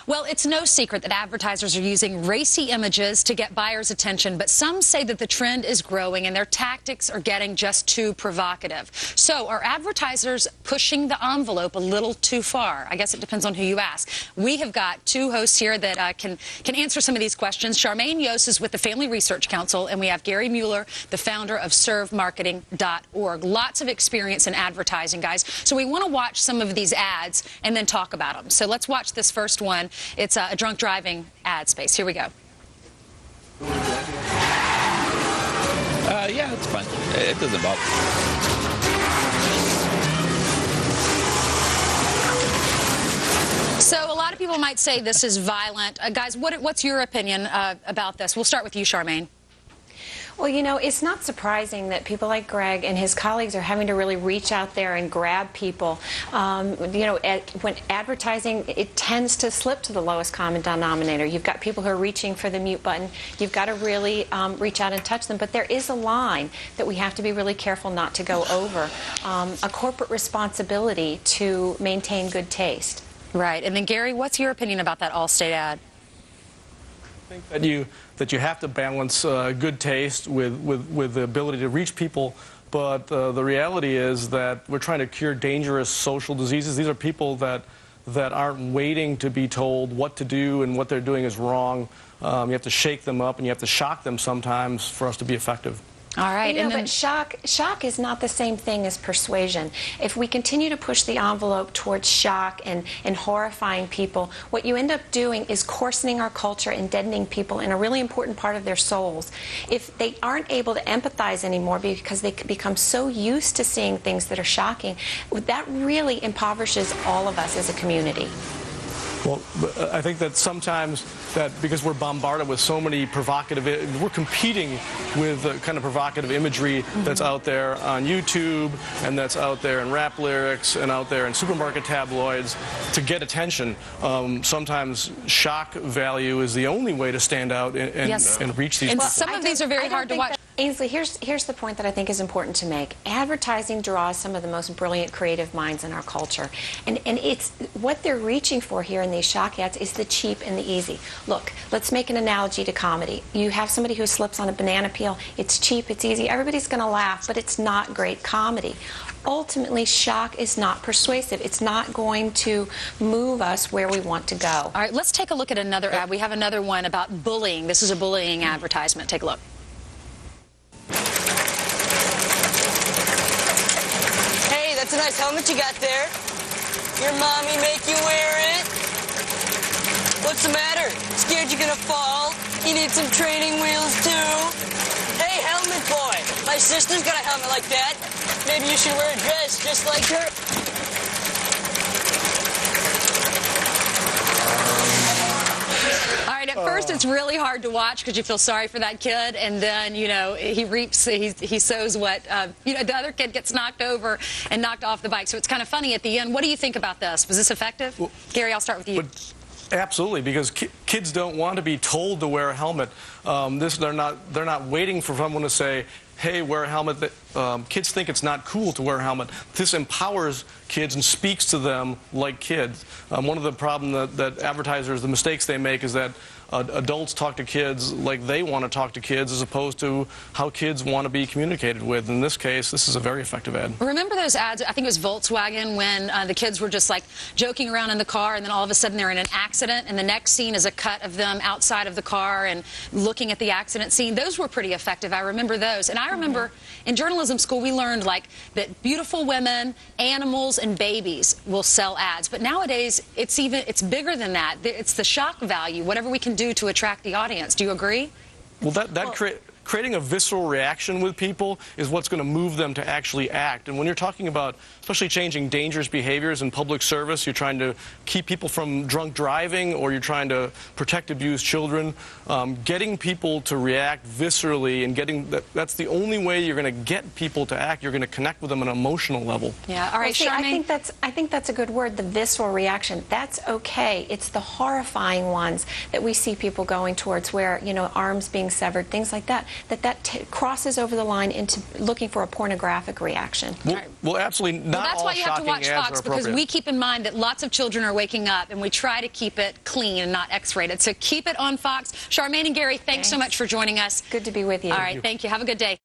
Well, it's no secret that advertisers are using racy images to get buyers' attention, but some say that the trend is growing and their tactics are getting just too provocative. So are advertisers pushing the envelope a little too far? I guess it depends on who you ask. We have got two hosts here that can answer some of these questions. Charmaine Yoest is with the Family Research Council, and we have Gary Mueller, the founder of ServeMarketing.org. Lots of experience in advertising, guys. So we want to watch some of these ads and then talk about them. So let's watch this first one. It's a drunk driving ad space. Here we go. Yeah, it's fine. It doesn't bother. So a lot of people might say this is violent. Guys, what's your opinion about this? We'll start with you, Charmaine. Well, you know, it's not surprising that people like Greg and his colleagues are having to really reach out there and grab people. You know, when advertising, it tends to slip to the lowest common denominator. You've got people who are reaching for the mute button. You've got to really reach out and touch them. But there is a line that we have to be really careful not to go over. A corporate responsibility to maintain good taste. Right. And then, Gary, what's your opinion about that Allstate ad? I think that you have to balance good taste with the ability to reach people, but the reality is that we're trying to cure dangerous social diseases. These are people that aren't waiting to be told what to do and what they're doing is wrong. You have to shake them up and you have to shock them sometimes for us to be effective. All right, you know, but shock is not the same thing as persuasion. If we continue to push the envelope towards shock and horrifying people, what you end up doing is coarsening our culture and deadening people in a really important part of their souls. If they aren't able to empathize anymore because they become so used to seeing things that are shocking, that really impoverishes all of us as a community. Well, I think that sometimes that because we're bombarded with so many provocative, we're competing with the kind of provocative imagery that's out there on YouTube and that's out there in rap lyrics and out there in supermarket tabloids to get attention. Sometimes shock value is the only way to stand out and reach these people. Some of these are very hard to watch. Ainsley, here's the point that I think is important to make. Advertising draws some of the most brilliant creative minds in our culture. And it's what they're reaching for here in these shock ads is the cheap and the easy. Look, let's make an analogy to comedy. You have somebody who slips on a banana peel. It's cheap, it's easy, everybody's going to laugh, but it's not great comedy. Ultimately, shock is not persuasive. It's not going to move us where we want to go. All right, let's take a look at another ad. We have another one about bullying. This is a bullying advertisement. Take a look. Hey, that's a nice helmet you got there. Your mommy make you wear it? What's the matter? Scared you're gonna fall? You need some training wheels too? Hey, helmet boy, my sister's got a helmet like that. Maybe you should wear a dress just like her. All right, at first it's really hard to watch because you feel sorry for that kid, and then, you know, he sows what, you know, the other kid gets knocked over and knocked off the bike. So it's kind of funny at the end. What do you think about this? Was this effective? Well, Gary, I'll start with you. Absolutely, because kids don't want to be told to wear a helmet. They're not waiting for someone to say, hey, wear a helmet. Kids think it's not cool to wear a helmet. This empowers kids and speaks to them like kids. One of the problems that advertisers, the mistakes they make is that adults talk to kids like they want to talk to kids as opposed to how kids want to be communicated with. In this case, this is a very effective ad. Remember those ads, I think it was Volkswagen, when the kids were just like joking around in the car and then all of a sudden they're in an accident and the next scene is a cut of them outside of the car and looking at the accident scene. Those were pretty effective. I remember those. And I remember in journalism school we learned like that beautiful women, animals, and babies will sell ads. But nowadays it's bigger than that. It's the shock value, whatever we can do to attract the audience. Do you agree? Well, creating a visceral reaction with people is what's going to move them to actually act. And when you're talking about especially changing dangerous behaviors in public service, you're trying to keep people from drunk driving or you're trying to protect abused children, getting people to react viscerally and that's the only way you're going to get people to act. You're going to connect with them on an emotional level. Yeah. All right, well, see, I think that's a good word, the visceral reaction. That's okay. It's the horrifying ones that we see people going towards where, you know, arms being severed, things like that. that crosses over the line into looking for a pornographic reaction. Well, absolutely not. Well, that's why you have to watch Fox, because we keep in mind that lots of children are waking up, and we try to keep it clean and not X-rated. So keep it on Fox. Charmaine and Gary, thanks so much for joining us. Good to be with you. All right, thank you. Have a good day.